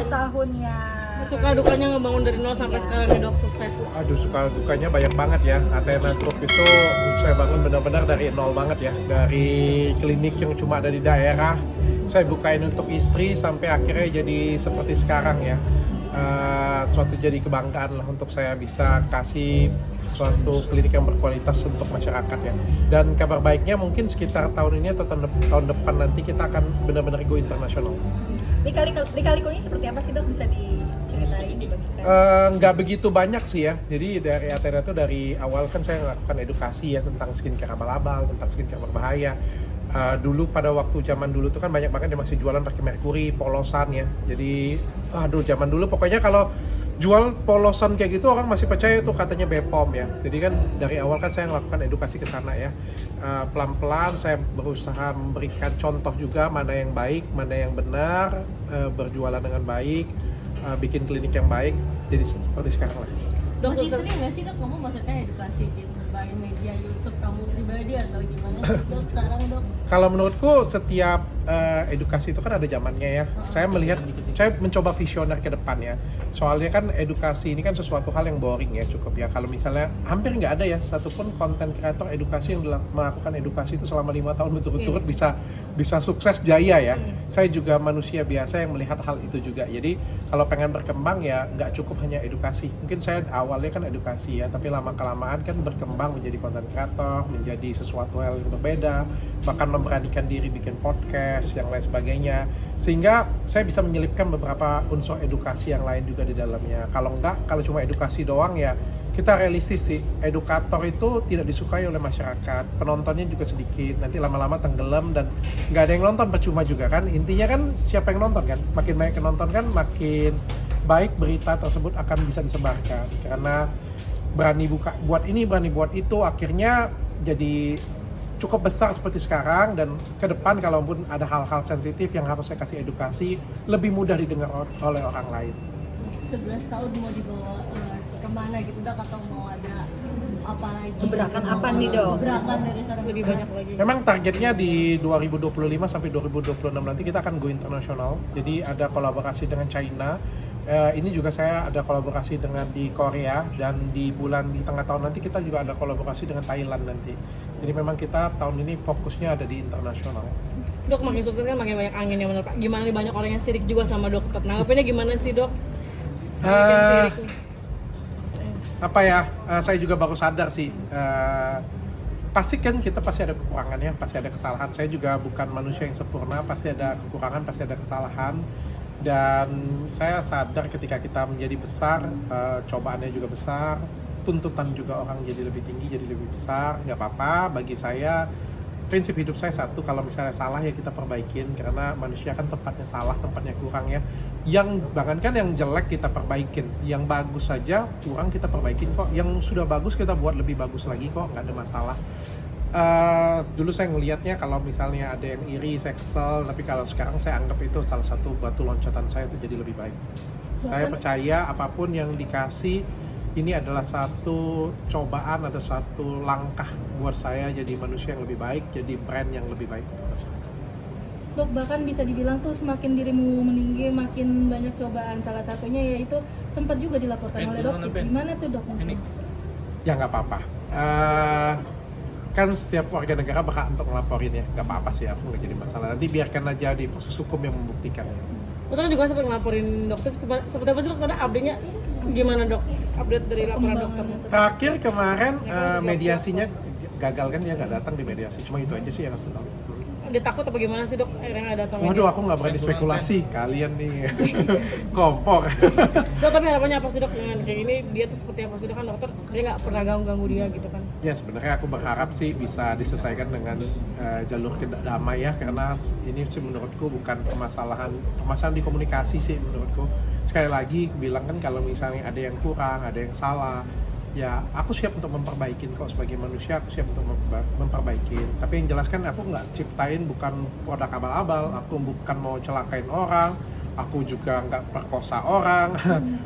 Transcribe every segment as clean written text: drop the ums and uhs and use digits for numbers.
tahunnya. Suka dukanya ngebangun dari nol sampai sekarang nih dok, sukses. Aduh, suka dukanya banyak banget ya. Athena Group itu saya bangun benar-benar dari nol banget ya. Dari klinik yang cuma ada di daerah, saya bukain untuk istri sampai akhirnya jadi seperti sekarang ya. Suatu jadi kebanggaan lah untuk saya bisa kasih suatu klinik yang berkualitas untuk masyarakat ya. Dan kabar baiknya mungkin sekitar tahun ini atau tahun depan nanti kita akan benar-benar go internasional. Lika-liku ini seperti apa sih dok, bisa diceritain, dibagikan? Nggak begitu banyak sih ya. Jadi dari Athena tuh dari awal kan saya melakukan edukasi ya tentang skincare abal-abal, tentang skincare berbahaya. Dulu pada waktu zaman dulu tuh kan banyak banget yang masih jualan pakai merkuri, polosan ya. Jadi zaman dulu pokoknya kalau jual polosan kayak gitu orang masih percaya tuh katanya Bepom ya. Jadi kan dari awal kan saya melakukan edukasi ke sana ya. Pelan-pelan saya berusaha memberikan contoh juga mana yang baik, mana yang benar, berjualan dengan baik, bikin klinik yang baik. Jadi seperti sekarang lah. Dok, Masih sering nggak sih dok kamu maksudnya edukasi di berbagai media YouTube kamu pribadi atau gimana dok sekarang dok? Kalau menurutku setiap edukasi itu kan ada zamannya ya. Saya mencoba visioner ke depan ya. Soalnya kan edukasi ini kan sesuatu hal yang boring ya cukup ya. Kalau misalnya hampir nggak ada ya satupun konten kreator edukasi yang melakukan edukasi itu selama 5 tahun berturut-turut bisa sukses jaya ya. Saya juga manusia biasa yang melihat hal itu juga. Jadi kalau pengen berkembang ya nggak cukup hanya edukasi. Mungkin saya awalnya kan edukasi ya, tapi lama-kelamaan kan berkembang menjadi konten kreator, menjadi sesuatu hal yang berbeda, bahkan memberanikan diri bikin podcast, yang lain sebagainya. Sehingga saya bisa menyelipkan beberapa unsur edukasi yang lain juga di dalamnya. Kalau cuma edukasi doang ya, kita realistis sih, edukator itu tidak disukai oleh masyarakat, penontonnya juga sedikit, nanti lama-lama tenggelam dan nggak ada yang nonton, percuma juga kan. Intinya kan siapa yang nonton kan, makin banyak yang nonton kan makin baik berita tersebut akan bisa disebarkan. Karena berani buat ini, berani buat itu, akhirnya jadi cukup besar seperti sekarang. Dan ke depan kalaupun ada hal-hal sensitif yang harus saya kasih edukasi, lebih mudah didengar oleh orang lain. 11 tahun mau dibawa kemana gitu dok, atau mau ada apa lagi? Gebrakan apa nih dok? Gebrakan dari sana Lebih banyak lagi. Memang targetnya di 2025 sampai 2026 nanti kita akan go internasional. Jadi ada kolaborasi dengan China. Ini juga saya ada kolaborasi dengan di Korea, dan di tengah tahun nanti kita juga ada kolaborasi dengan Thailand nanti. Jadi memang kita tahun ini fokusnya ada di internasional. Dok, makin sukses kan makin banyak angin yang menurut Pak. Gimana nih, banyak orang yang sirik juga sama dokter. Nanggapinnya gimana sih dok? Banyak yang sirik nih. Saya juga baru sadar sih. Pasti kan kita pasti ada kekurangan ya, pasti ada kesalahan. Saya juga bukan manusia yang sempurna, pasti ada kekurangan, pasti ada kesalahan. Dan saya sadar ketika kita menjadi besar, cobaannya juga besar, tuntutan juga orang jadi lebih tinggi, jadi lebih besar. Nggak apa-apa, bagi saya prinsip hidup saya satu, kalau misalnya salah ya kita perbaikin, karena manusia kan tempatnya salah, tempatnya kurang ya. Bahkan kan yang jelek kita perbaikin, yang bagus saja kurang kita perbaikin kok, yang sudah bagus kita buat lebih bagus lagi kok, nggak ada masalah. Dulu saya ngelihatnya kalau misalnya ada yang iri, saya kesel, tapi kalau sekarang saya anggap itu salah satu batu loncatan saya itu jadi lebih baik. Saya percaya apapun yang dikasih ini adalah satu cobaan atau satu langkah buat saya jadi manusia yang lebih baik, jadi brand yang lebih baik. Dok, bahkan bisa dibilang tuh semakin dirimu meninggi makin banyak cobaan. Salah satunya yaitu sempat juga dilaporkan oleh dokter. Gimana tuh dok? Ya nggak apa-apa. Kan setiap warga negara berhak untuk ngelaporin ya, nggak apa-apa sih, aku nggak jadi masalah. Nanti biarkan aja di proses hukum yang membuktikan. Dokter juga sempat ngelaporin dokter, seperti apa sih dok? Karena update-nya gimana dok? Update dari laporan dokternya. Terakhir kemarin mediasinya gagal kan, dia nggak datang di mediasi, cuma itu aja sih yang aku tahu. Dia takut apa gimana sih dok? Akhirnya nggak datang. Waduh, aku nggak berani spekulasi, kalian nih kompor. Dok, tapi harapannya apa sih dok dengan kayak gini? Dia tuh seperti apa sih dok? Kan dokter dia nggak pernah ganggu dia gitu kan? Ya sebenarnya aku berharap sih bisa diselesaikan dengan jalur damai ya, karena ini sih menurutku bukan permasalahan di komunikasi sih menurutku. Sekali lagi aku bilang kan, kalau misalnya ada yang kurang, ada yang salah, ya aku siap untuk memperbaikin kok. Sebagai manusia aku siap untuk memperbaikin. Tapi yang jelas kan aku nggak ciptain bukan produk abal-abal, aku bukan mau celakain orang, aku juga nggak perkosa orang,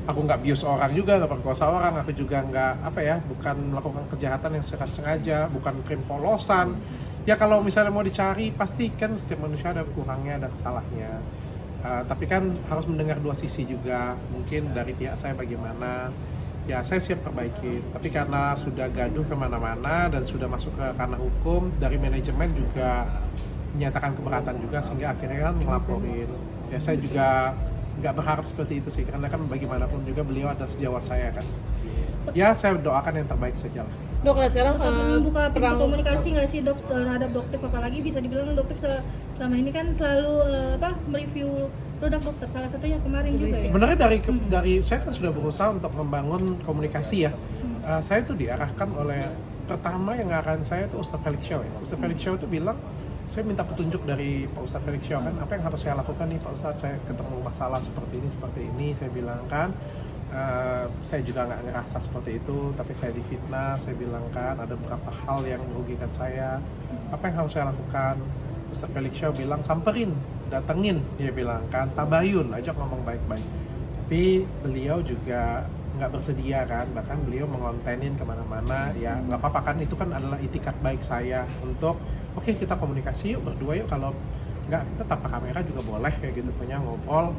aku nggak bius orang juga, nggak perkosa orang, aku juga nggak bukan melakukan kejahatan yang sengaja, bukan krim polosan. Ya kalau misalnya mau dicari, pasti kan setiap manusia ada kurangnya, ada kesalahannya. Tapi kan harus mendengar dua sisi juga, mungkin dari pihak saya bagaimana, ya saya siap perbaiki. Tapi karena sudah gaduh kemana-mana dan sudah masuk ke ranah hukum, dari manajemen juga menyatakan keberatan juga, sehingga akhirnya kan melaporin. Ya saya juga nggak berharap seperti itu sih, karena kan bagaimanapun juga beliau adalah sejawat saya kan. Ya saya doakan yang terbaik saja lah. Dok, nah sekarang Atau membuka pintu perang komunikasi nggak sih dok terhadap dokter, apalagi bisa dibilang dokter selama ini kan selalu mereview produk dokter, salah satunya kemarin juga ya. Sebenarnya dari saya kan sudah berusaha untuk membangun komunikasi ya. Saya tuh diarahkan oleh, pertama yang ngarahkan saya itu Ustadz Felix Shaw ya. Ustadz Felix Shaw itu bilang, saya minta petunjuk dari Pak Ustadz Felix Shaw kan, apa yang harus saya lakukan nih Pak Ustadz, saya ketemu masalah seperti ini, saya bilang kan, saya juga nggak ngerasa seperti itu, tapi saya difitnah, saya bilang kan ada beberapa hal yang merugikan saya, apa yang harus saya lakukan? Ustadz Felix Shaw bilang, samperin, datengin, dia bilang kan, tabayun, ajak ngomong baik-baik. Tapi beliau juga nggak bersedia kan, bahkan beliau mengontenin kemana-mana, ya nggak apa-apa kan, itu kan adalah itikat baik saya untuk oke, kita komunikasi yuk, berdua yuk, kalau nggak kita tanpa kamera juga boleh kayak gitu, punya ngobrol,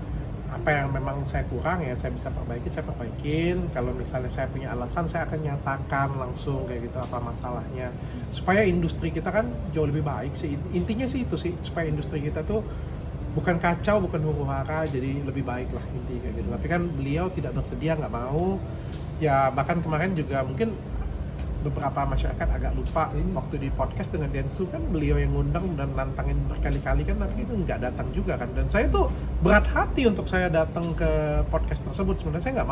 apa yang memang saya kurang ya saya bisa perbaiki, saya perbaikin. Kalau misalnya saya punya alasan, saya akan nyatakan langsung kayak gitu apa masalahnya, supaya industri kita kan jauh lebih baik sih, intinya sih itu sih, supaya industri kita tuh bukan kacau, bukan huru-hara, jadi lebih baik lah intinya kayak gitu. Tapi kan beliau tidak bersedia, nggak mau ya, bahkan kemarin juga mungkin beberapa masyarakat agak lupa waktu di podcast dengan Densu kan beliau yang ngundang dan nantangin berkali-kali kan, tapi itu nggak datang juga kan. Dan saya tuh berat hati untuk saya datang ke podcast tersebut, sebenarnya saya nggak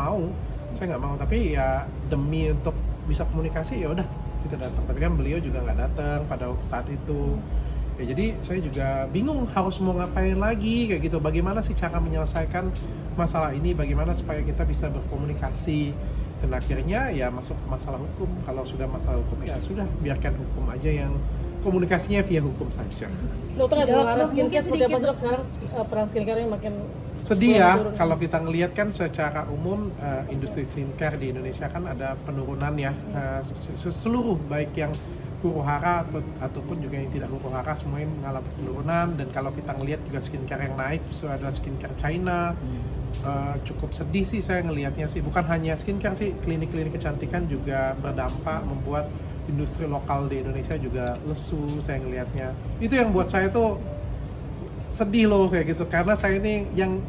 mau, tapi ya demi untuk bisa komunikasi ya udah kita datang. Tapi kan beliau juga nggak datang pada saat itu. Ya jadi saya juga bingung harus mau ngapain lagi kayak gitu. Bagaimana sih cara menyelesaikan masalah ini? Bagaimana supaya kita bisa berkomunikasi? Dan akhirnya ya masuk ke masalah hukum. Kalau sudah masalah hukum ya sudah, biarkan hukum aja yang komunikasinya via hukum saja. dokter ada Dok, arah mungkin skincare seperti apa sedikit, sih dok sekarang, perang skincare yang makin Sedih ya turun? kalau kita ngelihat kan secara umum industri skincare di Indonesia kan ada penurunan ya, seluruh baik yang huru-hara ataupun juga yang tidak huru-hara semuanya mengalami penurunan. Dan kalau kita ngelihat juga skincare yang naik justru adalah skincare China. Cukup sedih sih saya ngelihatnya sih, bukan hanya skincare sih, klinik-klinik kecantikan juga berdampak, membuat industri lokal di Indonesia juga lesu saya ngelihatnya. Itu yang buat saya tuh sedih loh kayak gitu, karena saya ini yang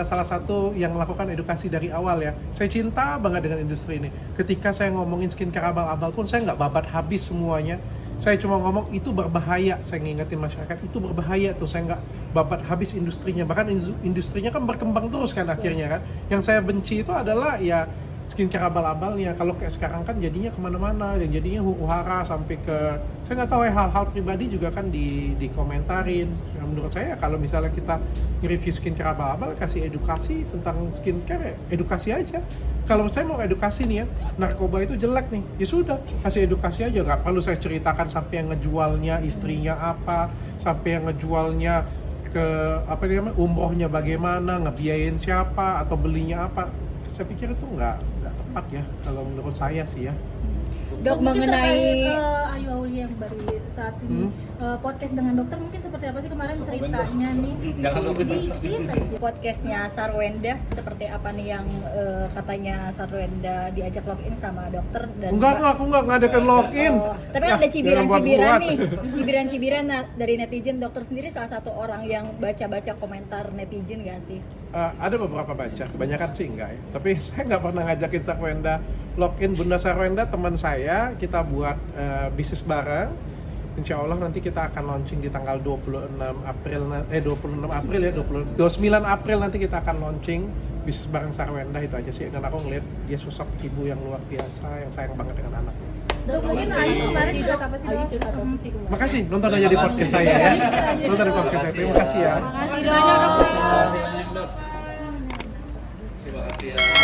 salah satu yang melakukan edukasi dari awal ya. Saya cinta banget dengan industri ini. Ketika saya ngomongin skincare abal-abal pun saya nggak babat habis semuanya. Saya cuma ngomong itu berbahaya, saya ngingetin masyarakat itu berbahaya tuh, saya nggak babat habis industrinya. Bahkan industrinya kan berkembang terus kan akhirnya kan. Yang saya benci itu adalah ya skincare abal-abalnya. Kalau kayak sekarang kan jadinya kemana-mana, dan jadinya huru-hara sampai ke, saya nggak tahu ya, hal-hal pribadi juga kan dikomentarin. Ya, menurut saya kalau misalnya kita nge-review skincare abal-abal, kasih edukasi tentang skincare, ya edukasi aja. Kalau saya mau edukasi nih ya, narkoba itu jelek nih, ya sudah kasih edukasi aja, nggak perlu saya ceritakan sampai yang ngejualnya istrinya apa, sampai yang ngejualnya ke apa namanya umrohnya bagaimana, ngebiayain siapa atau belinya apa. Saya pikir itu nggak tepat ya kalau menurut saya sih ya. Dok, mungkin mengenai terkait, Ayu Aulia yang baru saat ini podcast dengan dokter, mungkin seperti apa sih kemarin ceritanya nih? Dikit aja. podcastnya Sarwenda, seperti apa nih yang katanya Sarwenda diajak login sama dokter dan Enggak, aku nggak ngadakan login. Tapi kan ada Jangan cibiran-cibiran buat-buat. nih, cibiran-cibiran dari netizen. Dokter sendiri salah satu orang yang baca-baca komentar netizen gak sih? Ada beberapa baca, kebanyakan sih enggak ya. Tapi saya nggak pernah ngajakin Sarwenda login. Bunda Sarwenda teman saya, kita buat bisnis bareng. Insya Allah nanti kita akan launching di tanggal 29 April ya, 29 April nanti kita akan launching bisnis bareng Sarwenda. Itu aja sih. Dan aku ngeliat dia sosok ibu yang luar biasa, yang sayang banget dengan anaknya. Dok, mungkin Ayu kemarin curhat apa sih dok? Makasih nonton aja di podcast saya ya. Nonton di podcast saya. Terima kasih ya. Makasih dok. Terima kasih ya.